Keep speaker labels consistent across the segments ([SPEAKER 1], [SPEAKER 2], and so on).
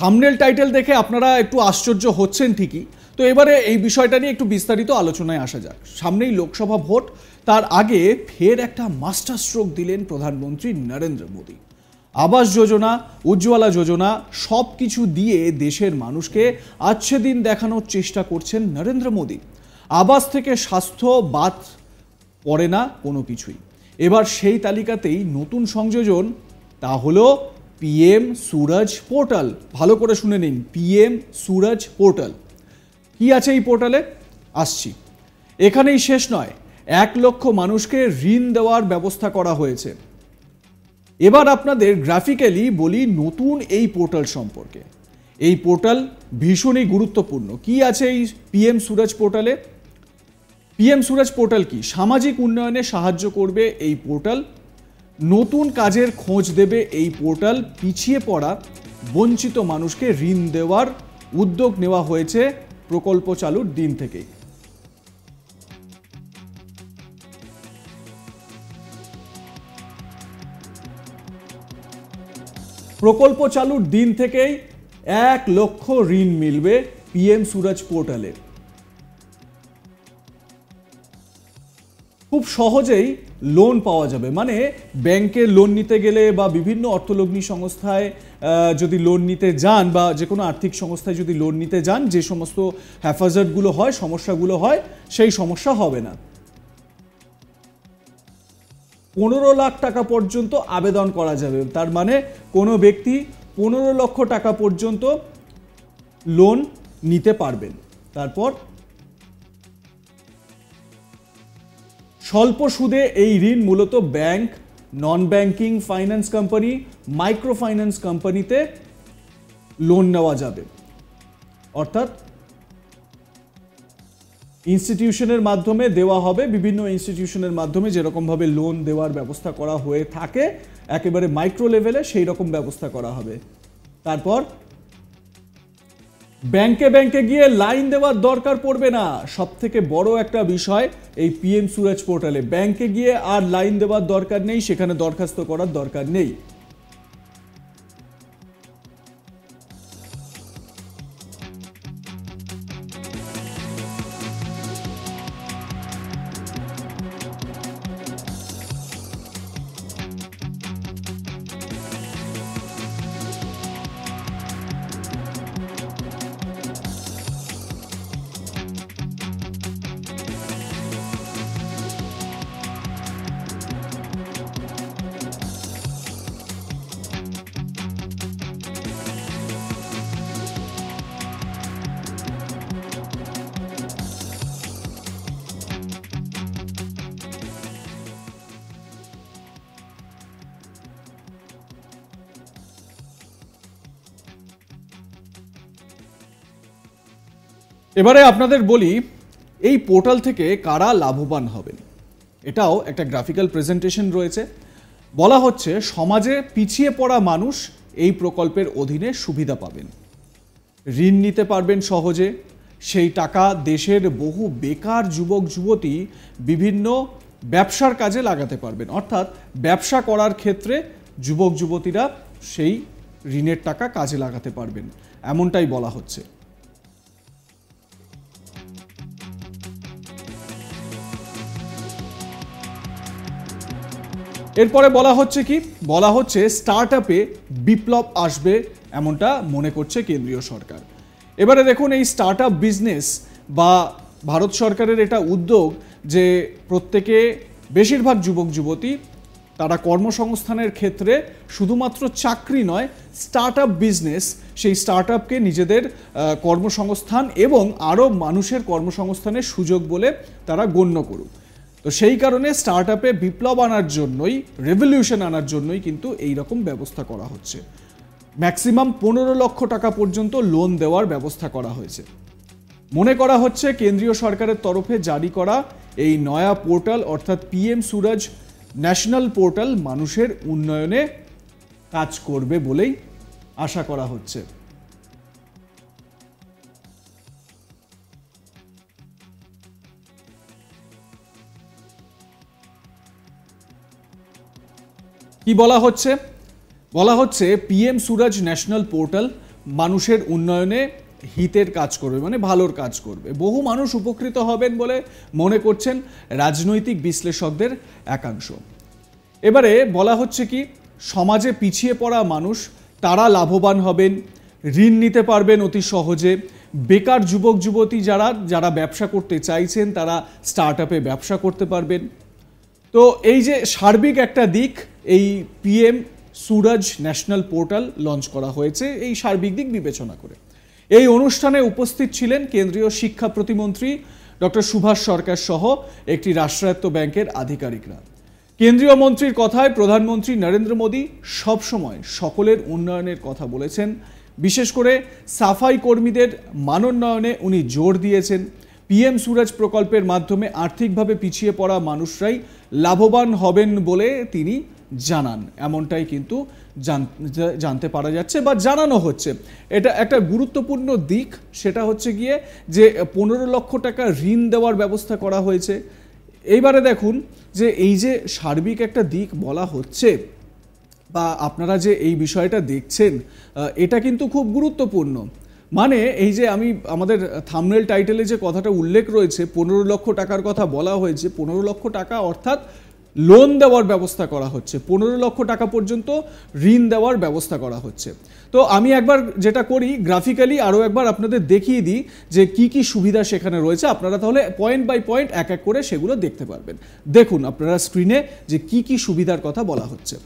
[SPEAKER 1] Thumbnail title দেখে আপনারা একটু আশ্চর্য হচ্ছেন ঠিকই, তো এবারে এই বিষয়টা নিয়ে একটু বিস্তারিত আলোচনায় আসা যাক। সামনেই লোকসভা ভোট, তার আগে ফের একটা মাস্টার স্ট্রোক দিলেন প্রধানমন্ত্রী নরেন্দ্র মোদী। আবাস যোজনা, উজ্জ্বলা যোজনা সব কিছু দিয়ে দেশের মানুষকে আচ্ছে দিন দেখানোর চেষ্টা করছেন নরেন্দ্র মোদী। আবাস থেকে স্বাস্থ্য বাদ পড়ে না কোনো কিছুই। এবার সেই তালিকাতেই নতুন সংযোজন, তা হলো পিএম সুরজ পোর্টাল। ভালো করে শুনে নিন, পিএম সুরজ পোর্টাল। কি আছে এই পোর্টালে আসছি। এখানেই শেষ নয়, 1 লক্ষ মানুষকে ঋণ দেওয়ার ব্যবস্থা করা হয়েছে। এবার আপনাদের গ্রাফিক্যালি বলি নতুন এই পোর্টাল সম্পর্কে। এই পোর্টাল ভীষণই গুরুত্বপূর্ণ। কি আছে এই পিএম সুরজ পোর্টালে? পিএম সুরজ পোর্টাল কি? সামাজিক উন্নয়নে সাহায্য করবে এই পোর্টাল। নতুন কাজের খোঁজ দেবে এই পোর্টাল। পিছিয়ে পড়া বঞ্চিত মানুষকে ঋণ দেওয়ার উদ্যোগ নেওয়া হয়েছে প্রকল্প চালুর দিন থেকেই। প্রকল্প চালুর দিন থেকেই 1 লক্ষ ঋণ মিলবে পিএম সুরজ পোর্টালে। খুব সহজেই লোন পাওয়া যাবে, মানে ব্যাংকে লোন নিতে গেলে বা বিভিন্ন অর্থলগ্নি সংস্থায় যদি লোন নিতে যান বা যে কোনো আর্থিক সংস্থায় যদি লোন নিতে যান, যে সমস্ত হ্যাফাজার্ডগুলো হয়, সমস্যাগুলো হয়, সেই সমস্যা হবে না। 15 লাখ টাকা পর্যন্ত আবেদন করা যাবে। তার মানে কোনো ব্যক্তি 15 লক্ষ টাকা পর্যন্ত লোন নিতে পারবেন। তারপর স্বল্প সুদে এই ঋণ মূলত bank, non banking finance company, micro finance কোম্পানিতে লোন নেওয়া যাবে। অর্থাৎ ইনস্টিটিউশনের মাধ্যমে দেওয়া হবে। বিভিন্ন ইনস্টিটিউশনের মাধ্যমে যেরকমভাবে লোন দেওয়ার ব্যবস্থা করা হয়ে থাকে একেবারে মাইক্রো লেভেলে, সেই রকম ব্যবস্থা করা হবে। তারপর ব্যাংকে গিয়ে লাইন দেওয়ার দরকার পড়বে না। সব থেকে বড় একটা বিষয় এই পিএম সুরজ পোর্টালে, ব্যাংকে গিয়ে আর লাইন দেওয়ার দরকার নেই, সেখানে দরখাস্ত করার দরকার নেই। এবারে আপনাদের বলি এই পোর্টাল থেকে কারা লাভবান হবেন। এটাও একটা গ্রাফিক্যাল প্রেজেন্টেশন রয়েছে। বলা হচ্ছে সমাজে পিছিয়ে পড়া মানুষ এই প্রকল্পের অধীনে সুবিধা পাবেন, ঋণ নিতে পারবেন সহজে। সেই টাকা দেশের বহু বেকার যুবক যুবতী বিভিন্ন ব্যবসার কাজে লাগাতে পারবেন। অর্থাৎ ব্যবসা করার ক্ষেত্রে যুবক যুবতীরা সেই ঋণের টাকা কাজে লাগাতে পারবেন, এমনটাই বলা হচ্ছে। এরপরে বলা হচ্ছে কি? বলা হচ্ছে স্টার্টআপে বিপ্লব আসবে, এমনটা মনে করছে কেন্দ্রীয় সরকার। এবারে দেখুন এই স্টার্টআপ বিজনেস বা ভারত সরকারের এটা উদ্যোগ যে প্রত্যেকে, বেশিরভাগ যুবক যুবতী তারা কর্মসংস্থানের ক্ষেত্রে শুধুমাত্র চাকরি নয়, স্টার্টআপ বিজনেস, সেই স্টার্টআপকে নিজেদের কর্মসংস্থান এবং আরও মানুষের কর্মসংস্থানের সুযোগ বলে তারা গণ্য করুক। তো সেই কারণে স্টার্টআপে বিপ্লব আনার জন্যই, রেভলিউশন আনার জন্যই কিন্তু এই রকম ব্যবস্থা করা হচ্ছে। ম্যাক্সিমাম 15 লক্ষ টাকা পর্যন্ত লোন দেওয়ার ব্যবস্থা করা হয়েছে। মনে করা হচ্ছে কেন্দ্রীয় সরকারের তরফে জারি করা এই নয়া পোর্টাল অর্থাৎ পিএম সুরজ ন্যাশনাল পোর্টাল মানুষের উন্নয়নে কাজ করবে বলেই আশা করা হচ্ছে। কি বলা হচ্ছে? বলা হচ্ছে পিএম সুরজ ন্যাশনাল পোর্টাল মানুষের উন্নয়নে হিতের কাজ করবে, মানে ভালোর কাজ করবে। বহু মানুষ উপকৃত হবেন বলে মনে করছেন রাজনৈতিক বিশ্লেষকদের একাংশ। এবারে বলা হচ্ছে কি, সমাজে পিছিয়ে পড়া মানুষ তারা লাভবান হবেন, ঋণ নিতে পারবেন অতি সহজে। বেকার যুবক যুবতী যারা ব্যবসা করতে চাইছেন তারা স্টার্ট আপে ব্যবসা করতে পারবেন। তো এই যে সার্বিক একটা দিক, এই PM Suraj national portal launch করা হয়েছে এই সার্বিক দিক বিবেচনা করে। এই অনুষ্ঠানে উপস্থিত ছিলেন কেন্দ্রীয় শিক্ষা প্রতিমন্ত্রী ডক্টর সুভাষ সরকার সহ একটি রাষ্ট্রায়ত্ত ব্যাংকের আধিকারিকরা। কেন্দ্রীয় মন্ত্রীর কথায় প্রধানমন্ত্রী নরেন্দ্র মোদী সবসময় সকলের উন্নয়নের কথা বলেছেন। বিশেষ করে সাফাই কর্মীদের মানোন্নয়নে উনি জোর দিয়েছেন। পিএম সুরজ প্রকল্পের মাধ্যমে আর্থিকভাবে পিছিয়ে পড়া মানুষরাই লাভবান হবেন বলে তিনি জানান, এমনটাই কিন্তু জানতে পারা যাচ্ছে বা জানানো হচ্ছে। এটা একটা গুরুত্বপূর্ণ দিক, সেটা হচ্ছে গিয়ে যে 15 লক্ষ টাকা ঋণ দেওয়ার ব্যবস্থা করা হয়েছে। এইবারে দেখুন যে এই যে সার্বিক একটা দিক বলা হচ্ছে বা আপনারা যে এই বিষয়টা দেখছেন, এটা কিন্তু খুব গুরুত্বপূর্ণ। মানে এই যে আমি আমাদের থাম্বনেল টাইটেলে যে কথাটা উল্লেখ রয়েছে, 15 লক্ষ টাকার কথা বলা হয়েছে, 15 লক্ষ টাকা অর্থাৎ লোন দেওয়ার ব্যবস্থা করা হচ্ছে, 15 লক্ষ টাকা পর্যন্ত ঋণ দেওয়ার ব্যবস্থা করা হচ্ছে। তো আমি একবার যেটা করি, গ্রাফিক্যালি আরও একবার আপনাদের দেখিয়ে দিই যে কি কি সুবিধা সেখানে রয়েছে। আপনারা তাহলে পয়েন্ট বাই পয়েন্ট এক এক করে সেগুলো দেখতে পারবেন। দেখুন আপনারা স্ক্রিনে যে কি কি সুবিধার কথা বলা হচ্ছে।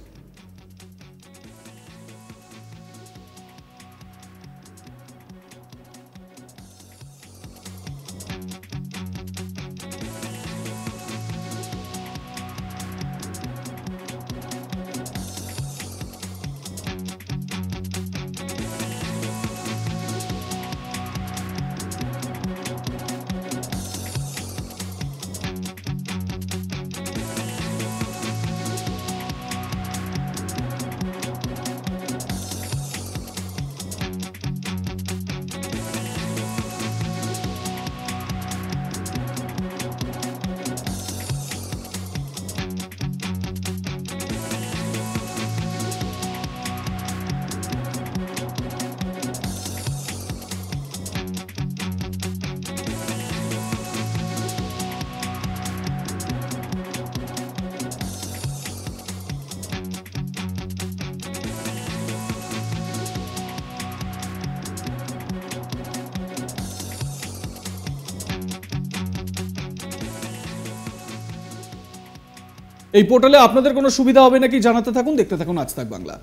[SPEAKER 1] এই পোর্টালে আপনাদের কোনো সুবিধা হবে নাকি জানাতে থাকুন, দেখতে থাকুন আজ তাক বাংলা।